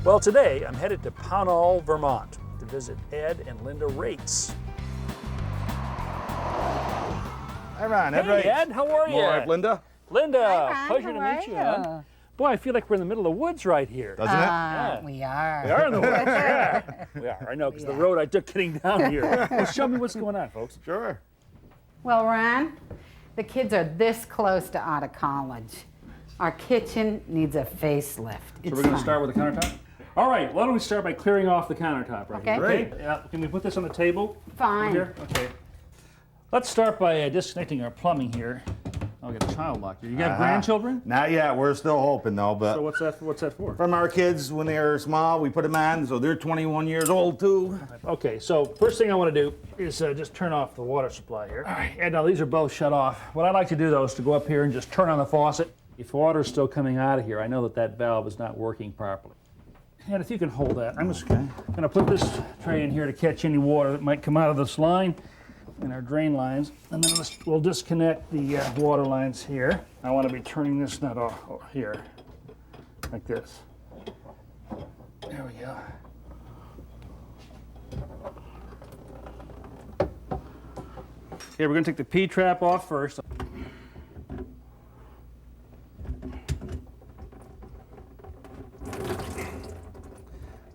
Well, today I'm headed to Pownall, Vermont to visit Ed and Linda Rates. Hi, Ron. Ed Hey, Rates. Ed, how are you? All right, Linda. Linda, Hi, Ron. pleasure to How meet are you. Huh? Boy, I feel like we're in the middle of the woods right here. Doesn't it? Yeah. We are. We are in the woods, yeah. We are, I know, because the road I took getting down here. Well, show me what's going on, folks. Sure. Well, Ron, the kids are this close to out of college. Our kitchen needs a facelift. So we're going to start with the countertop? All right, why don't we start by clearing off the countertop right Okay. here, Great. Yeah, can we put this on the table? Fine. Here? Okay. Let's start by disconnecting our plumbing here. I'll get the child locked here. You got grandchildren? Not yet. We're still hoping, though. But So what's that for? from our kids when they're small, we put them on, so they're 21 years old too. Okay, so first thing I want to do is just turn off the water supply here. All right, and now these are both shut off. What I like to do, though, is to go up here and just turn on the faucet. If water's still coming out of here, I know that that valve is not working properly. And if you can hold that, I'm just going to put this tray in here to catch any water that might come out of this line in our drain lines. And then we'll disconnect the water lines here. I want to be turning this nut off here, like this. There we go. Here, we're going to take the P-trap off first.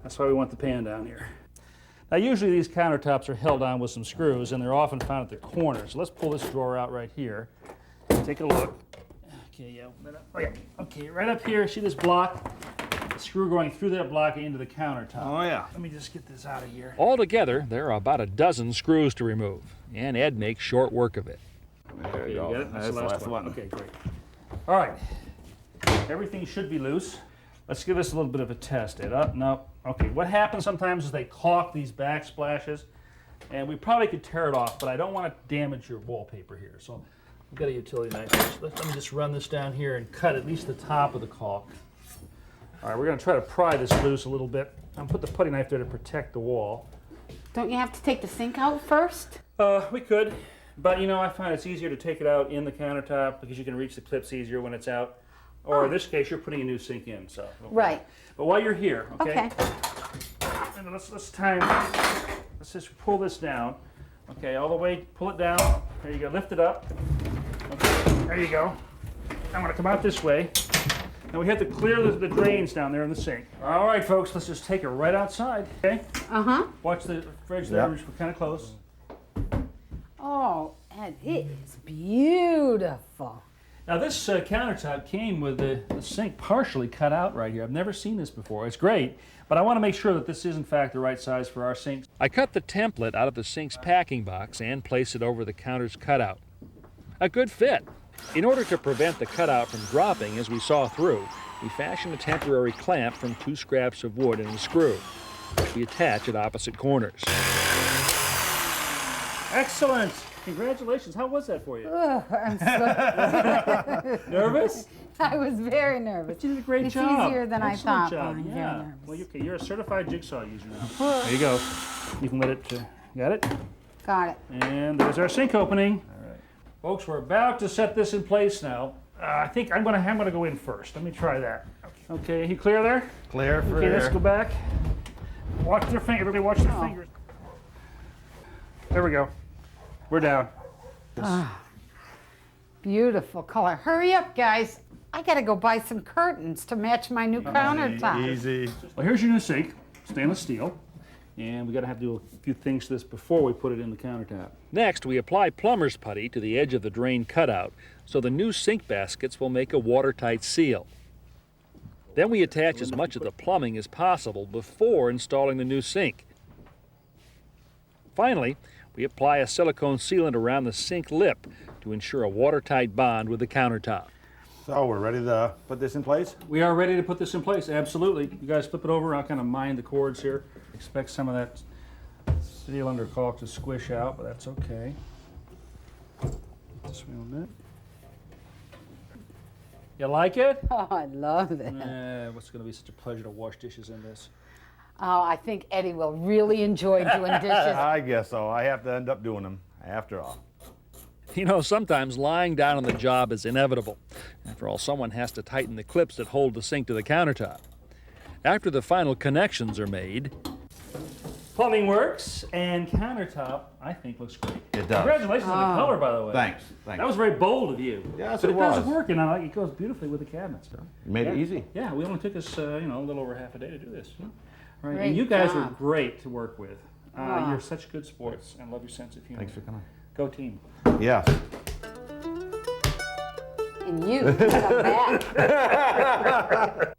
That's why we want the pan down here. Now, usually these countertops are held on with some screws, and they're often found at the corners. So let's pull this drawer out right here. Take a look. Okay, yeah, open that up. Oh, yeah. Okay, right up here, see this block? The screw going through that block into the countertop. Oh yeah. Let me just get this out of here. Altogether, there are about a dozen screws to remove, and Ed makes short work of it. There Okay, you you go. got it? That's the last one. Okay, great. All right. Everything should be loose. Let's give this a little bit of a test, Ed. No. Okay, what happens sometimes is they caulk these backsplashes, and we probably could tear it off, but I don't want to damage your wallpaper here. So I've got a utility knife here. So let me just run this down here and cut at least the top of the caulk. All right, we're going to try to pry this loose a little bit. I'm put the putty knife there to protect the wall. Don't you have to take the sink out first? We could, but you know, I find it's easier to take it out in the countertop because you can reach the clips easier when it's out. Or in this case, you're putting a new sink in, so. Right. But while you're here, okay? Okay. And let's just pull this down. Okay, all the way, pull it down. There you go, lift it up. Okay, there you go. I'm gonna come out this way. Now we have to clear the drains down there in the sink. All right, folks, let's just take it right outside, okay? Uh-huh. Watch the fridge there, we're kind of close. Oh, and it is beautiful. Now this countertop came with the sink partially cut out right here. I've never seen this before. It's great, but I want to make sure that this is in fact the right size for our sink. I cut the template out of the sink's packing box and place it over the counter's cutout. A good fit. In order to prevent the cutout from dropping as we saw through, we fashioned a temporary clamp from 2 scraps of wood and a screw, which we attach at opposite corners. Excellent! Congratulations. How was that for you? Ugh, I'm so Nervous? I was very nervous. But you did a great It's job. easier than I Excellent thought. job. I'm very Yeah. nervous. Well, you're a certified jigsaw user now. There you go. You can let it. Got it? Got it. And there's our sink opening. All right, folks. We're about to set this in place now. I think I'm gonna go in first. Let me try that. Okay. You clear there? Clear for Okay. Let's air. go back. Watch their finger. Everybody, watch their fingers. There we go. We're down. Beautiful color. Hurry up, guys. I gotta go buy some curtains to match my new countertop. Easy. Well, here's your new sink, stainless steel, and we have to do a few things to this before we put it in the countertop. Next, we apply plumber's putty to the edge of the drain cutout so the new sink baskets will make a watertight seal. Then we attach as much of the plumbing as possible before installing the new sink. Finally, we apply a silicone sealant around the sink lip to ensure a watertight bond with the countertop. So we're ready to put this in place? We are ready to put this in place, absolutely. You guys flip it over, I'll kind of mind the cords here. Expect some of that steel under caulk to squish out, but that's okay. This way a bit. You like it? Oh, I love it. What's going to be such a pleasure to wash dishes in this? Oh, I think Eddie will really enjoy doing dishes. I guess so. I have to end up doing them after all. You know, sometimes lying down on the job is inevitable. After all, someone has to tighten the clips that hold the sink to the countertop. After the final connections are made, Plumbing works, and countertop, I think, looks great. It does. Congratulations on the color, by the way. Thanks. That was very bold of you. Yes, but it it does was. work, and I like it goes beautifully with the cabinets. You made it easy. Yeah, we only took us, a little over half a day to do this. Right. Great And you guys were job. great to work with. You're such good sports, and love your sense of humor. Thanks for coming. Go team. Yes. And you come back.